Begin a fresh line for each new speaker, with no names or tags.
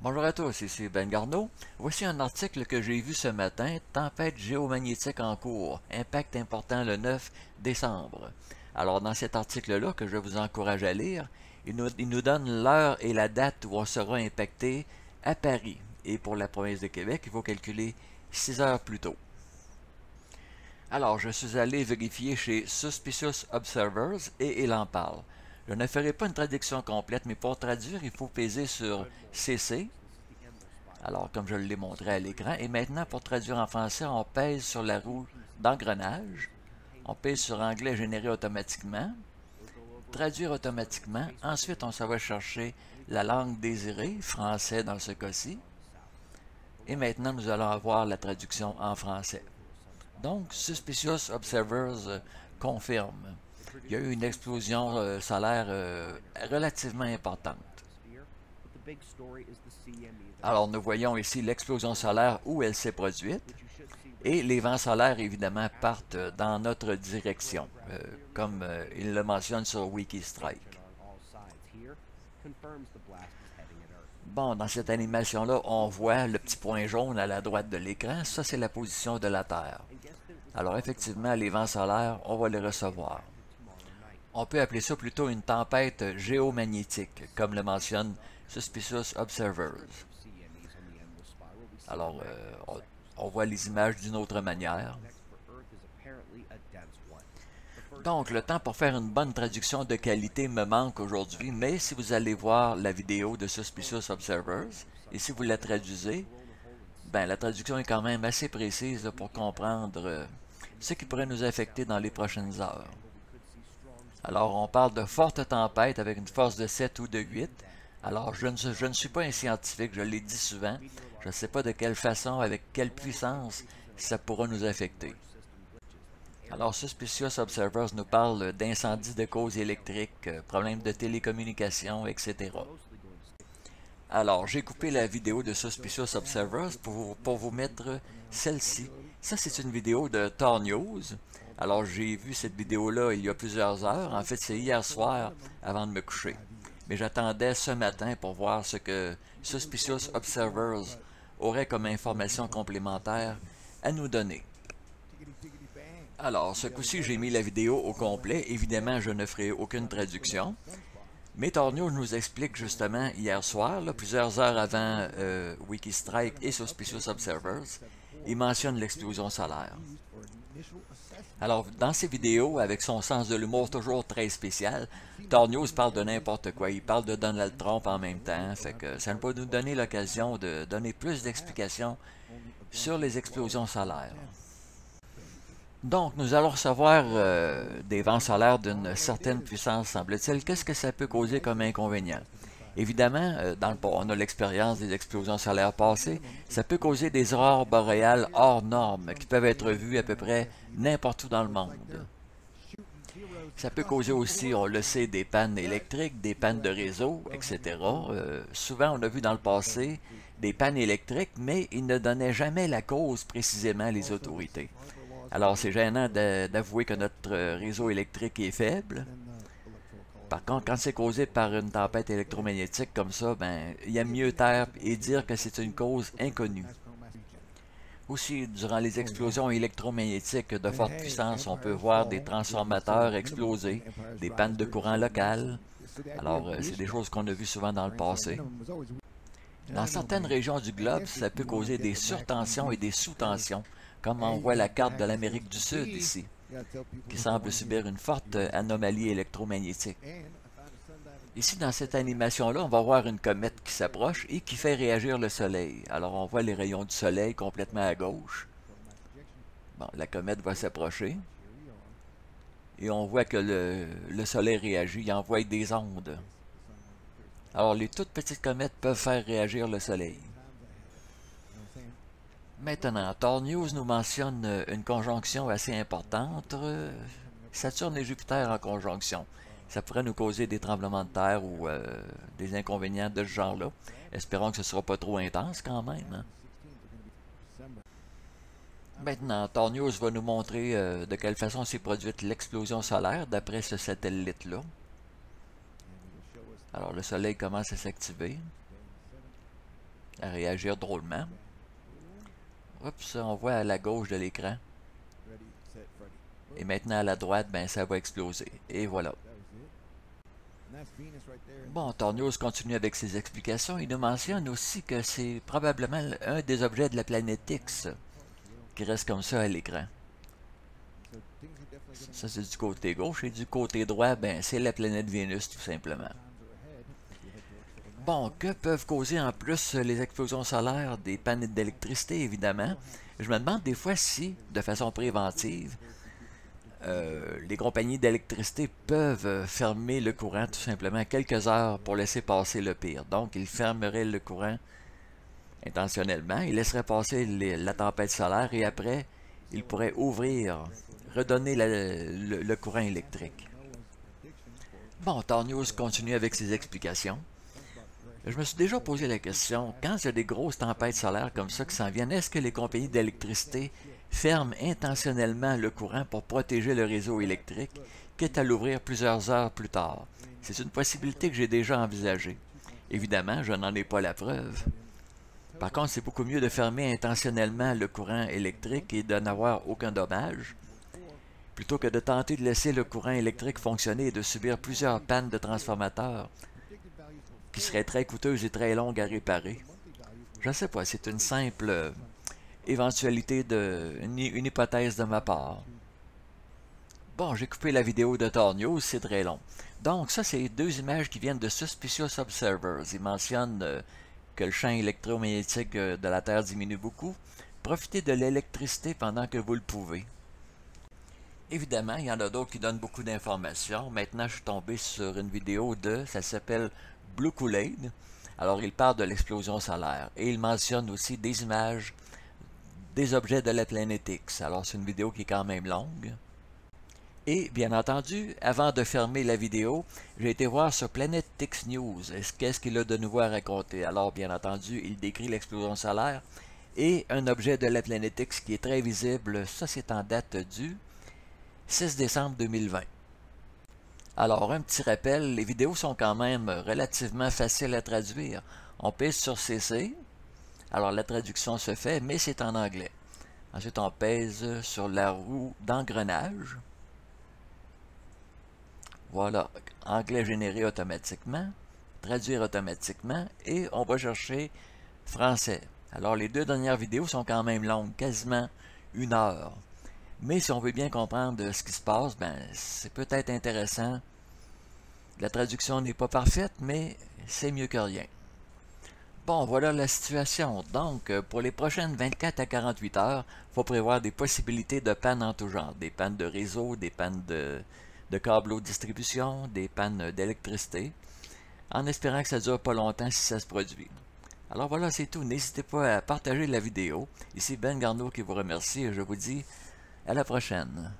Bonjour à tous, ici Ben Garneau. Voici un article que j'ai vu ce matin, Tempête géomagnétique en cours, impact important le 9 décembre. Alors dans cet article-là, que je vous encourage à lire, il nous donne l'heure et la date où on sera impacté à Paris. Et pour la province de Québec, il faut calculer 6 heures plus tôt. Alors, je suis allé vérifier chez Suspicious Observers et il en parle. Je ne ferai pas une traduction complète, mais pour traduire, il faut peser sur CC. Alors, comme je l'ai montré à l'écran. Et maintenant, pour traduire en français, on pèse sur la roue d'engrenage. On pèse sur anglais généré automatiquement. Traduire automatiquement. Ensuite, on s'en va chercher la langue désirée, français dans ce cas-ci. Et maintenant, nous allons avoir la traduction en français. Donc, Suspicious Observers confirme. Il y a eu une explosion solaire relativement importante. Alors, nous voyons ici l'explosion solaire où elle s'est produite. Et les vents solaires, évidemment, partent dans notre direction, comme il le mentionne sur Wikistrike. Bon, dans cette animation-là, on voit le petit point jaune à la droite de l'écran. Ça, c'est la position de la Terre. Alors, effectivement, les vents solaires, on va les recevoir. On peut appeler ça plutôt une tempête géomagnétique, comme le mentionne Suspicious Observers. Alors, on voit les images d'une autre manière. Donc, le temps pour faire une bonne traduction de qualité me manque aujourd'hui, mais si vous allez voir la vidéo de Suspicious Observers, et si vous la traduisez, ben, la traduction est quand même assez précise pour comprendre ce qui pourrait nous affecter dans les prochaines heures. Alors, on parle de fortes tempêtes avec une force de 7 ou de 8. Alors, je ne suis pas un scientifique, je l'ai dit souvent. Je ne sais pas de quelle façon, avec quelle puissance ça pourra nous affecter. Alors, Suspicious Observers nous parle d'incendies de cause électrique, problèmes de télécommunication, etc. Alors, j'ai coupé la vidéo de Suspicious Observers pour vous mettre celle-ci. Ça, c'est une vidéo de Tor News. Alors, j'ai vu cette vidéo-là il y a plusieurs heures. En fait, c'est hier soir avant de me coucher. Mais j'attendais ce matin pour voir ce que Suspicious Observers aurait comme information complémentaire à nous donner. Alors, ce coup-ci, j'ai mis la vidéo au complet. Évidemment, je ne ferai aucune traduction. Mais Tor News nous explique justement hier soir, là, plusieurs heures avant Wikistrike et Suspicious Observers, il mentionne l'explosion solaire. Alors, dans ces vidéos, avec son sens de l'humour toujours très spécial, Tor News parle de n'importe quoi. Il parle de Donald Trump en même temps. Fait que ça peut nous donner l'occasion de donner plus d'explications sur les explosions solaires. Donc, nous allons recevoir des vents solaires d'une certaine puissance, semble-t-il. Qu'est-ce que ça peut causer comme inconvénient? Évidemment, on a l'expérience des explosions solaires passées. Ça peut causer des aurores boréales hors normes qui peuvent être vues à peu près n'importe où dans le monde. Ça peut causer aussi, on le sait, des pannes électriques, des pannes de réseau, etc. Souvent, on a vu dans le passé des pannes électriques, mais ils ne donnaient jamais la cause précisément, les autorités. Alors, c'est gênant d'avouer que notre réseau électrique est faible. Par contre, quand c'est causé par une tempête électromagnétique comme ça, ben, il aime mieux taire et dire que c'est une cause inconnue. Aussi, durant les explosions électromagnétiques de forte puissance, on peut voir des transformateurs exploser, des pannes de courant locales. Alors, c'est des choses qu'on a vues souvent dans le passé. Dans certaines régions du globe, ça peut causer des surtensions et des sous-tensions, comme on voit la carte de l'Amérique du Sud ici, qui semble subir une forte anomalie électromagnétique. Ici, dans cette animation-là, on va voir une comète qui s'approche et qui fait réagir le Soleil. Alors, on voit les rayons du Soleil complètement à gauche. Bon, la comète va s'approcher. Et on voit que le Soleil réagit, il envoie des ondes. Alors, les toutes petites comètes peuvent faire réagir le Soleil. Maintenant, Tor News nous mentionne une conjonction assez importante, Saturne et Jupiter en conjonction. Ça pourrait nous causer des tremblements de terre ou des inconvénients de ce genre-là. Espérons que ce ne sera pas trop intense quand même. Hein? Maintenant, Tor News va nous montrer de quelle façon s'est produite l'explosion solaire d'après ce satellite-là. Alors, le Soleil commence à s'activer. à réagir drôlement. Oups, on voit à la gauche de l'écran. Et maintenant à la droite, ben ça va exploser. Et voilà. Bon, Tornios continue avec ses explications. Il nous mentionne aussi que c'est probablement un des objets de la planète X qui reste comme ça à l'écran. Ça, c'est du côté gauche. Et du côté droit, ben c'est la planète Vénus, tout simplement. Bon, que peuvent causer en plus les explosions solaires? Des pannes d'électricité, évidemment. Je me demande des fois si, de façon préventive, les compagnies d'électricité peuvent fermer le courant tout simplement quelques heures pour laisser passer le pire. Donc, ils fermeraient le courant intentionnellement, ils laisseraient passer la tempête solaire et après, ils pourraient ouvrir, redonner le courant électrique. Bon, Tornios continue avec ses explications. Je me suis déjà posé la question, quand il y a des grosses tempêtes solaires comme ça qui s'en viennent, est-ce que les compagnies d'électricité ferment intentionnellement le courant pour protéger le réseau électrique, quitte à l'ouvrir plusieurs heures plus tard? C'est une possibilité que j'ai déjà envisagée. Évidemment, je n'en ai pas la preuve. Par contre, c'est beaucoup mieux de fermer intentionnellement le courant électrique et de n'avoir aucun dommage, plutôt que de tenter de laisser le courant électrique fonctionner et de subir plusieurs pannes de transformateurs qui seraient très coûteuses et très longues à réparer. Je ne sais pas, c'est une simple éventualité, une hypothèse de ma part. Bon, j'ai coupé la vidéo de Tornios, c'est très long. Donc, ça, c'est deux images qui viennent de Suspicious Observers. Ils mentionnent que le champ électromagnétique de la Terre diminue beaucoup. Profitez de l'électricité pendant que vous le pouvez. Évidemment, il y en a d'autres qui donnent beaucoup d'informations. Maintenant, je suis tombé sur une vidéo ça s'appelle Blue Kool-Aid. Alors, il parle de l'explosion solaire. Et il mentionne aussi des images des objets de la planète X. Alors, c'est une vidéo qui est quand même longue. Et, bien entendu, avant de fermer la vidéo, j'ai été voir sur Planet X News. Qu'est-ce qu'il a de nouveau à raconter? Alors, bien entendu, il décrit l'explosion solaire et un objet de la planète X qui est très visible. Ça, c'est en date du 6 décembre 2020. Alors, un petit rappel, les vidéos sont quand même relativement faciles à traduire. On pèse sur CC, alors la traduction se fait, mais c'est en anglais. Ensuite, on pèse sur la roue d'engrenage. Voilà, anglais généré automatiquement, traduire automatiquement, et on va chercher français. Alors, les deux dernières vidéos sont quand même longues, quasiment 1 heure. Mais si on veut bien comprendre ce qui se passe, ben c'est peut-être intéressant. La traduction n'est pas parfaite, mais c'est mieux que rien. Bon, voilà la situation. Donc, pour les prochaines 24 à 48 heures, il faut prévoir des possibilités de pannes en tout genre. Des pannes de réseau, des pannes de câbles haute distribution, des pannes d'électricité, en espérant que ça ne dure pas longtemps si ça se produit. Alors voilà, c'est tout. N'hésitez pas à partager la vidéo. Ici Ben Garneau qui vous remercie et je vous dis à la prochaine.